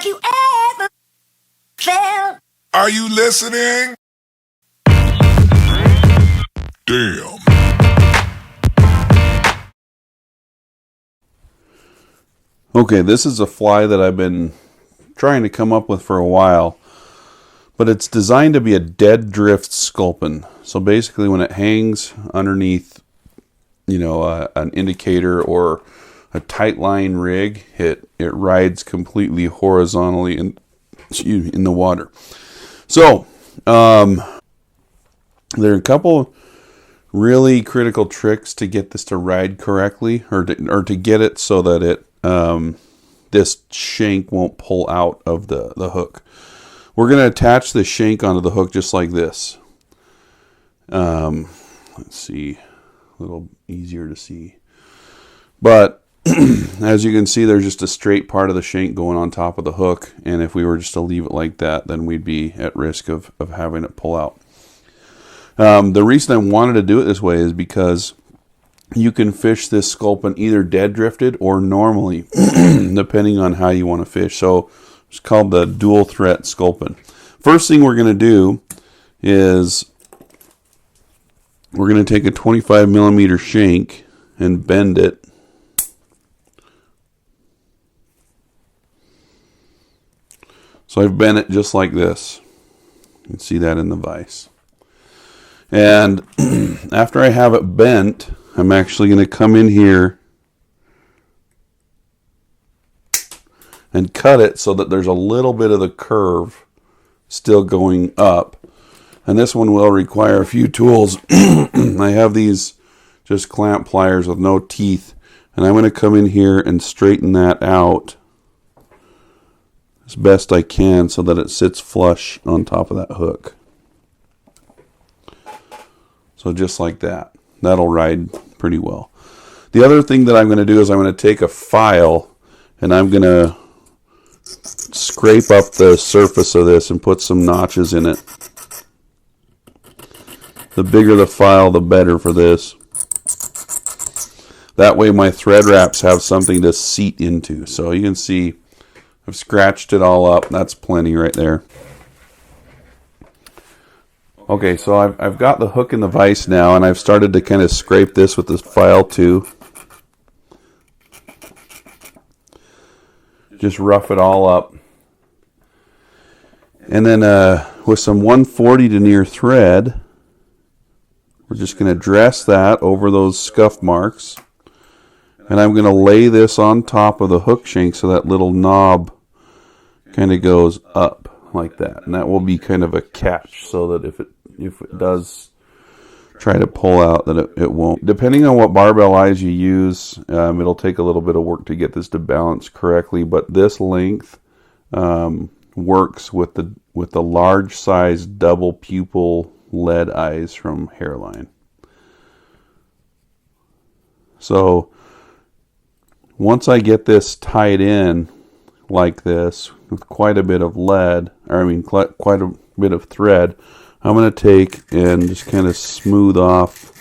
Have you ever felt? Are you listening? Damn. Okay, this is a fly that I've been trying to come up with for a while, but it's designed to be a dead drift sculpin. So basically when it hangs underneath, an indicator or a tight line rig, it rides completely horizontally in the water. So there are a couple really critical tricks to get this to ride correctly, or to get it so that it this shank won't pull out of the hook. We're going to attach the shank onto the hook just like this. Let's see, a little easier to see. But as you can see, there's just a straight part of the shank going on top of the hook, and if we were just to leave it like that, then we'd be at risk of having it pull out. The reason I wanted to do it this way is because you can fish this sculpin either dead drifted or normally, depending on how you want to fish. So it's called the dual threat sculpin. First thing we're going to do is we're going to take a 25 millimeter shank and bend it. So I've bent it just like this. You can see that in the vise. And after I have it bent, I'm actually going to come in here and cut it so that there's a little bit of the curve still going up. And this one will require a few tools. I have these just clamp pliers with no teeth, and I'm going to come in here and straighten that out as best I can so that it sits flush on top of that hook. So just like that. That'll ride pretty well. The other thing that I'm going to do is I'm going to take a file and I'm going to scrape up the surface of this and put some notches in it. The bigger the file, the better for this. That way my thread wraps have something to seat into. So you can see I've scratched it all up. That's plenty right there. Okay, so I've got the hook in the vise now, and I've started to kind of scrape this with this file too. Just rough it all up. And then with some 140 denier thread, we're just going to dress that over those scuff marks. And I'm going to lay this on top of the hook shank so that little knob kind of goes up like that. And that will be kind of a catch so that if it does try to pull out, that it won't. Depending on what barbell eyes you use, it'll take a little bit of work to get this to balance correctly, but this length works with the large size double pupil lead eyes from Hairline. So once I get this tied in like this with quite a bit of quite a bit of thread, I'm going to take and just kind of smooth off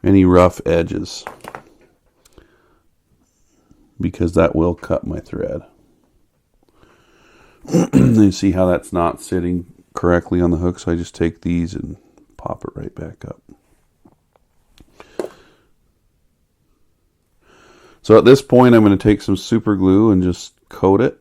any rough edges, because that will cut my thread. You see how that's not sitting correctly on the hook, so I just take these and pop it right back up. So at this point I'm going to take some super glue and just coat it.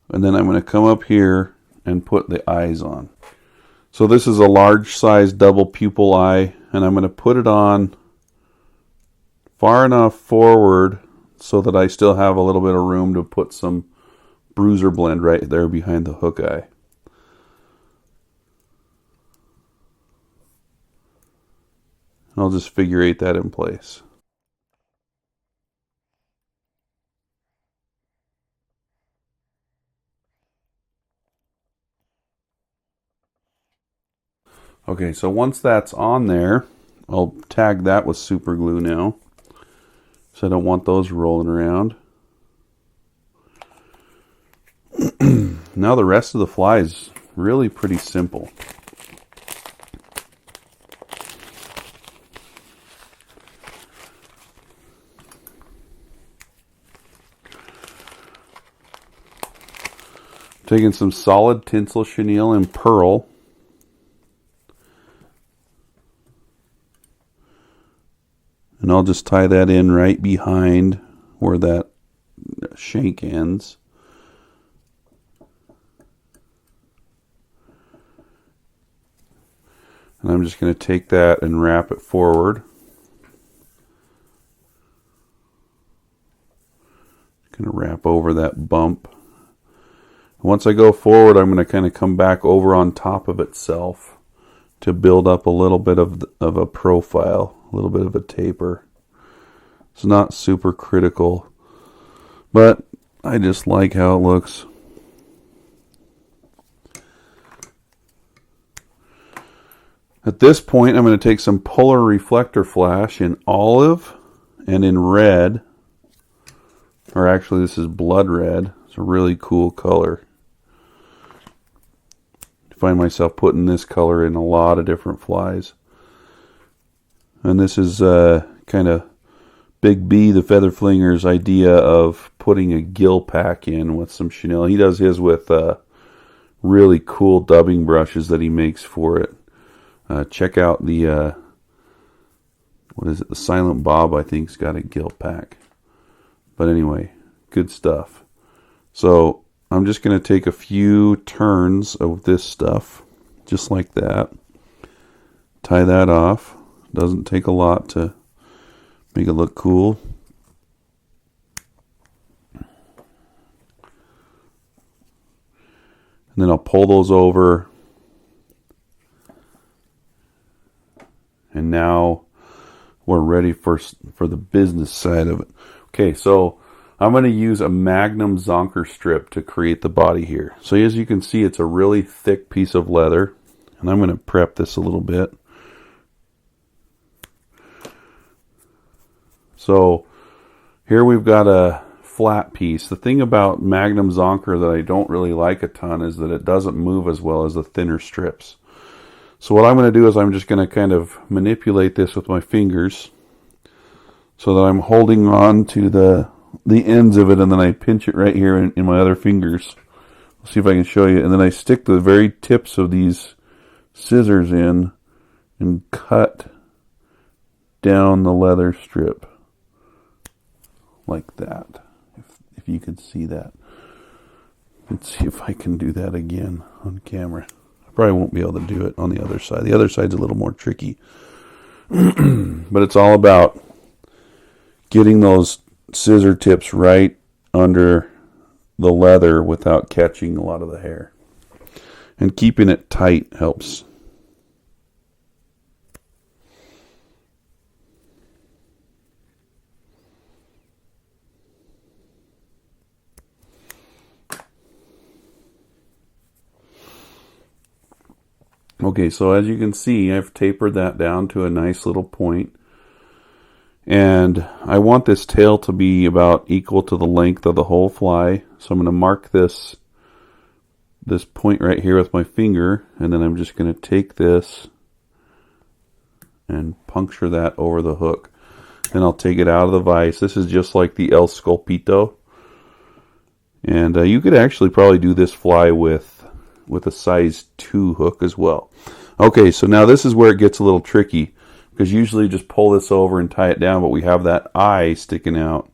And then I'm going to come up here and put the eyes on. So this is a large size double pupil eye, and I'm going to put it on far enough forward so that I still have a little bit of room to put some bruiser blend right there behind the hook eye. And I'll just figure eight that in place. Okay, so once that's on there, I'll tag that with super glue now, so I don't want those rolling around. Now the rest of the fly is really pretty simple. Taking some solid tinsel chenille and pearl. And I'll just tie that in right behind where that shank ends. And I'm just going to take that and wrap it forward. Going to wrap over that bump. Once I go forward, I'm going to kind of come back over on top of itself to build up a little bit of a profile, a little bit of a taper. It's not super critical, but I just like how it looks. At this point, I'm going to take some polar reflector flash in olive and in red, or actually this is blood red. It's a really cool color. I find myself putting this color in a lot of different flies. And this is kind of Big B, the feather flinger's idea of putting a gill pack in with some chenille. He does his with really cool dubbing brushes that he makes for it. Check out the, what is it, the Silent Bob, I think, has got a gill pack. But anyway, good stuff. So I'm just going to take a few turns of this stuff, just like that. Tie that off. Doesn't take a lot to make it look cool. And then I'll pull those over. And now we're ready for the business side of it. Okay, so I'm going to use a Magnum Zonker strip to create the body here. So as you can see, it's a really thick piece of leather. And I'm going to prep this a little bit. So here we've got a flat piece. The thing about Magnum Zonker that I don't really like a ton is that it doesn't move as well as the thinner strips. So what I'm going to do is I'm just going to kind of manipulate this with my fingers so that I'm holding on to the ends of it, and then I pinch it right here in my other fingers. Let's see if I can show you. And then I stick the very tips of these scissors in and cut down the leather strip like that. If you could see that. Let's see if I can do that again on camera. Probably won't be able to do it on the other side. The other side's a little more tricky. But it's all about getting those scissor tips right under the leather without catching a lot of the hair. And keeping it tight helps. Okay, so as you can see, I've tapered that down to a nice little point. And I want this tail to be about equal to the length of the whole fly. So I'm going to mark this point right here with my finger. And then I'm just going to take this and puncture that over the hook. Then I'll take it out of the vise. This is just like the El Sculpito. And you could actually probably do this fly with a size 2 hook as well. Okay, so now this is where it gets a little tricky, because usually you just pull this over and tie it down, but we have that eye sticking out.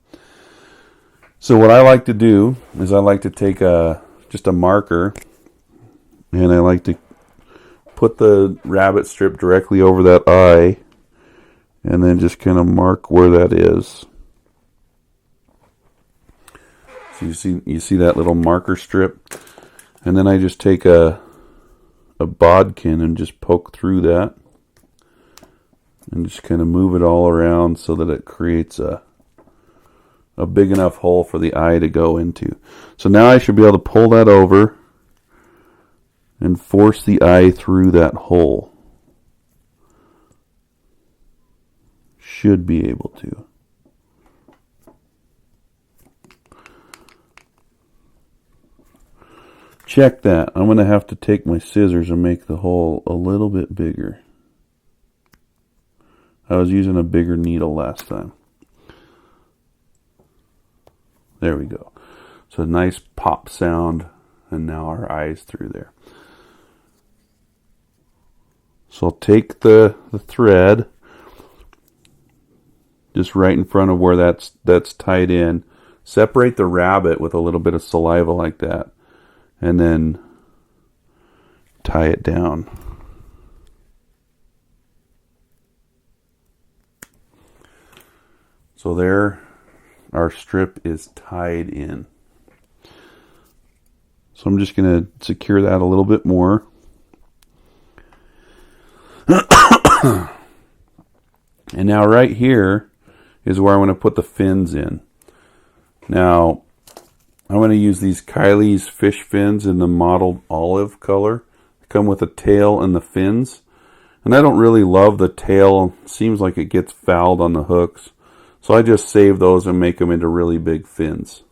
So what I like to do is I like to take just a marker, and I like to put the rabbit strip directly over that eye, and then just kind of mark where that is. So you see that little marker strip? And then I just take a bodkin and just poke through that. And just kind of move it all around so that it creates a big enough hole for the eye to go into. So now I should be able to pull that over and force the eye through that hole. Should be able to. Check that. I'm going to have to take my scissors and make the hole a little bit bigger. I was using a bigger needle last time. There we go. So a nice pop sound and now our eye's through there. So I'll take the thread just right in front of where that's tied in. Separate the rabbit with a little bit of saliva like that, and then tie it down. So there, our strip is tied in. So I'm just going to secure that a little bit more. And now right here is where I'm going to put the fins in. Now, I'm going to use these Kylie's fish fins in the mottled olive color. They come with a tail and the fins. And I don't really love the tail. It seems like it gets fouled on the hooks. So I just save those and make them into really big fins.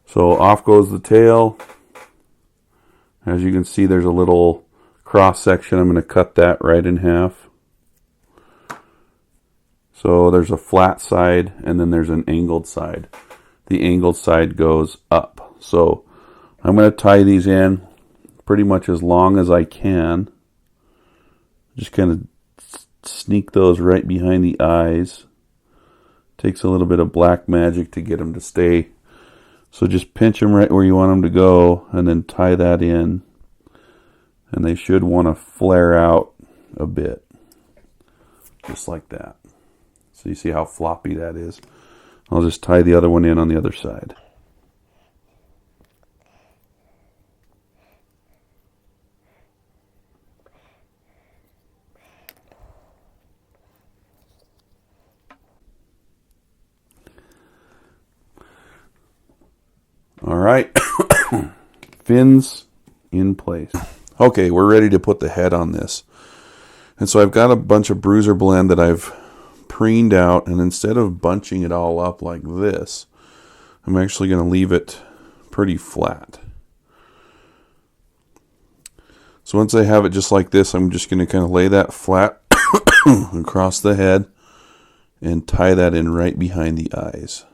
So off goes the tail. As you can see, there's a little cross section. I'm going to cut that right in half. So there's a flat side and then there's an angled side. The angled side goes up. So I'm going to tie these in pretty much as long as I can. Just kind of sneak those right behind the eyes. Takes a little bit of black magic to get them to stay. So just pinch them right where you want them to go and then tie that in. And they should want to flare out a bit. Just like that. So you see how floppy that is. I'll just tie the other one in on the other side. All right, fins in place. Okay, we're ready to put the head on this. And so I've got a bunch of bruiser blend that I've preened out, and instead of bunching it all up like this, I'm actually going to leave it pretty flat. So once I have it just like this, I'm just going to kind of lay that flat across the head and tie that in right behind the eyes.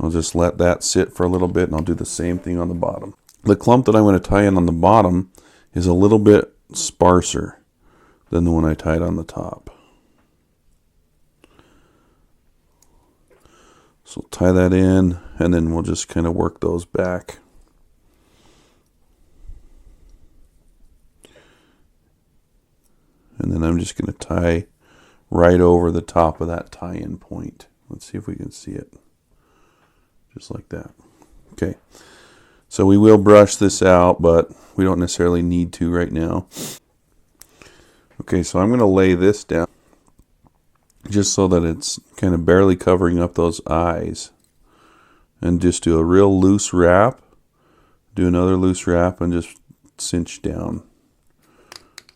I'll just let that sit for a little bit, and I'll do the same thing on the bottom. The clump that I'm going to tie in on the bottom is a little bit sparser than the one I tied on the top. So tie that in, and then we'll just kind of work those back. And then I'm just going to tie right over the top of that tie-in point. Let's see if we can see it. Just like that. Okay. So we will brush this out, but we don't necessarily need to right now. Okay, so I'm going to lay this down just so that it's kind of barely covering up those eyes. And just do a real loose wrap. Do another loose wrap and just cinch down.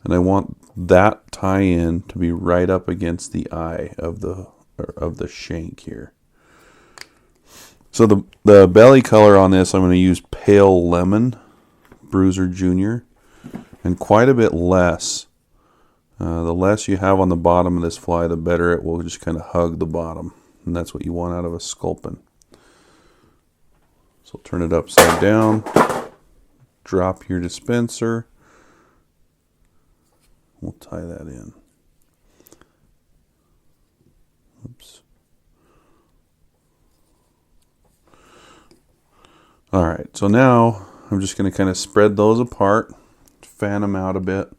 And I want that tie-in to be right up against the eye of the shank here. So the belly color on this, I'm going to use Pale Lemon, Bruiser Junior, and quite a bit less. The less you have on the bottom of this fly, the better it will just kind of hug the bottom. And that's what you want out of a Sculpin. So turn it upside down, drop your dispenser. We'll tie that in. Oops. All right, so now I'm just going to kind of spread those apart, fan them out a bit,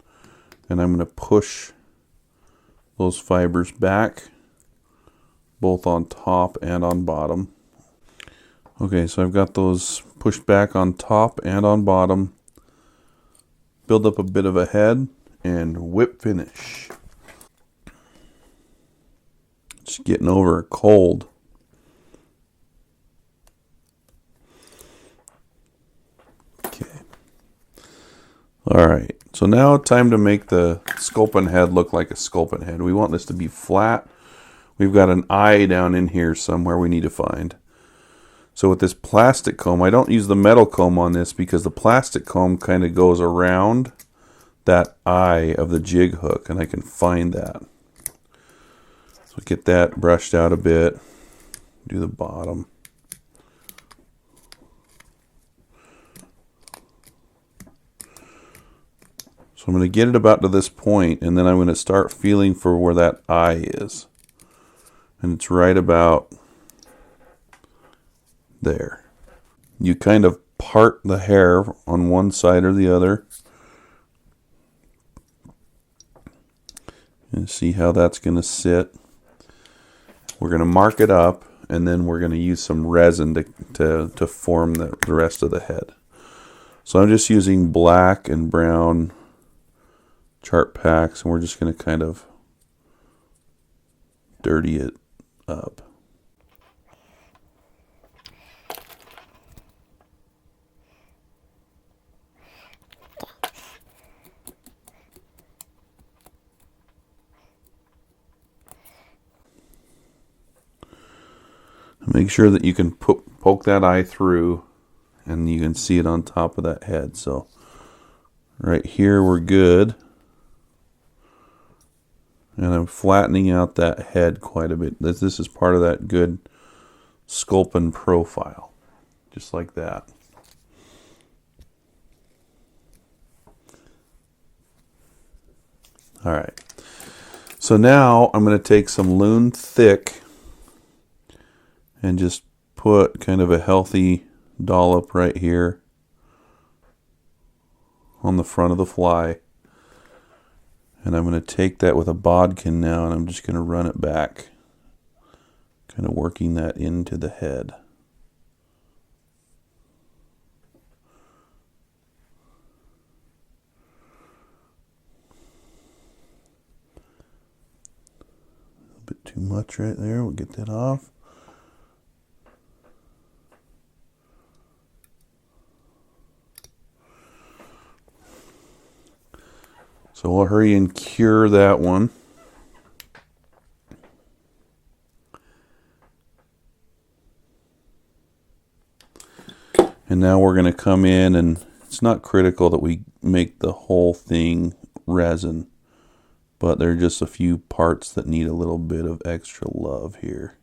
and I'm going to push those fibers back, both on top and on bottom. Okay, so I've got those pushed back on top and on bottom. Build up a bit of a head and whip finish. Just getting over a cold. Alright, so now time to make the Sculpin head look like a Sculpin head. We want this to be flat. We've got an eye down in here somewhere we need to find. So with this plastic comb, I don't use the metal comb on this because the plastic comb kind of goes around that eye of the jig hook, and I can find that. So get that brushed out a bit. Do the bottom. So I'm going to get it about to this point, and then I'm going to start feeling for where that eye is. And it's right about there. You kind of part the hair on one side or the other. And see how that's going to sit. We're going to mark it up, and then we're going to use some resin to form the rest of the head. So I'm just using black and brown chart packs, and we're just going to kind of dirty it up. Make sure that you can poke that eye through, and you can see it on top of that head. So right here we're good. And I'm flattening out that head quite a bit. This is part of that good Sculpin profile. Just like that. Alright. So now I'm going to take some Loon Thick and just put kind of a healthy dollop right here on the front of the fly. And I'm going to take that with a bodkin now, and I'm just going to run it back, kind of working that into the head. A bit too much right there. We'll get that off. So we'll hurry and cure that one. And now we're going to come in, and it's not critical that we make the whole thing resin, but there are just a few parts that need a little bit of extra love here.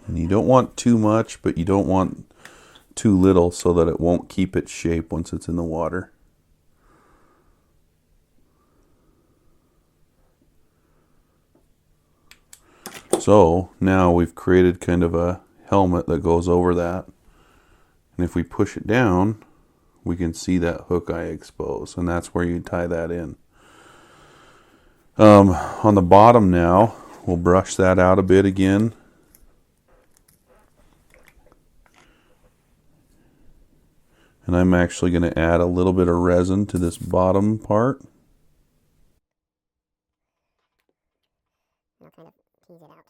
And you don't want too much, but you don't want too little so that it won't keep its shape once it's in the water. So now we've created kind of a helmet that goes over that. And if we push it down, we can see that hook eye exposed. And that's where you tie that in. On the bottom now, we'll brush that out a bit again. And I'm actually going to add a little bit of resin to this bottom part. I'll kind of tease it out.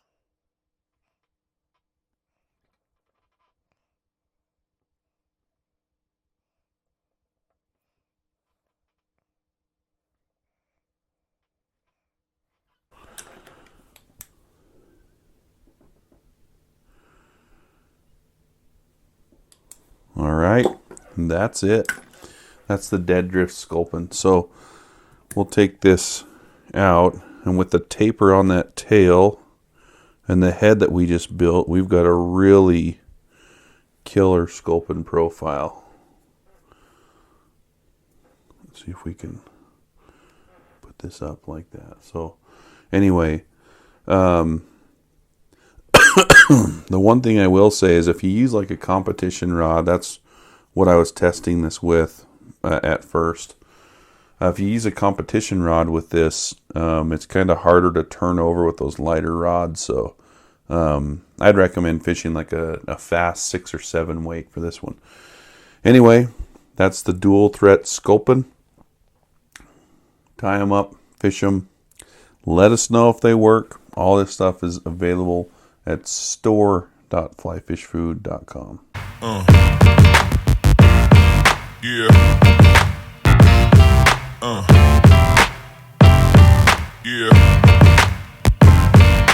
All right. And that's it. That's the dead drift Sculpin. So we'll take this out, and with the taper on that tail and the head that we just built, we've got a really killer Sculpin profile. Let's see if we can put this up like that. So anyway, the one thing I will say is if you use like a competition rod, that's what I was testing this with at first. If you use a competition rod with this, it's kind of harder to turn over with those lighter rods. So I'd recommend fishing like a fast 6 or 7 weight for this one. Anyway, that's the dual threat Sculpin. Tie them up, fish them. Let us know if they work. All this stuff is available at store.flyfishfood.com. Yeah. Yeah.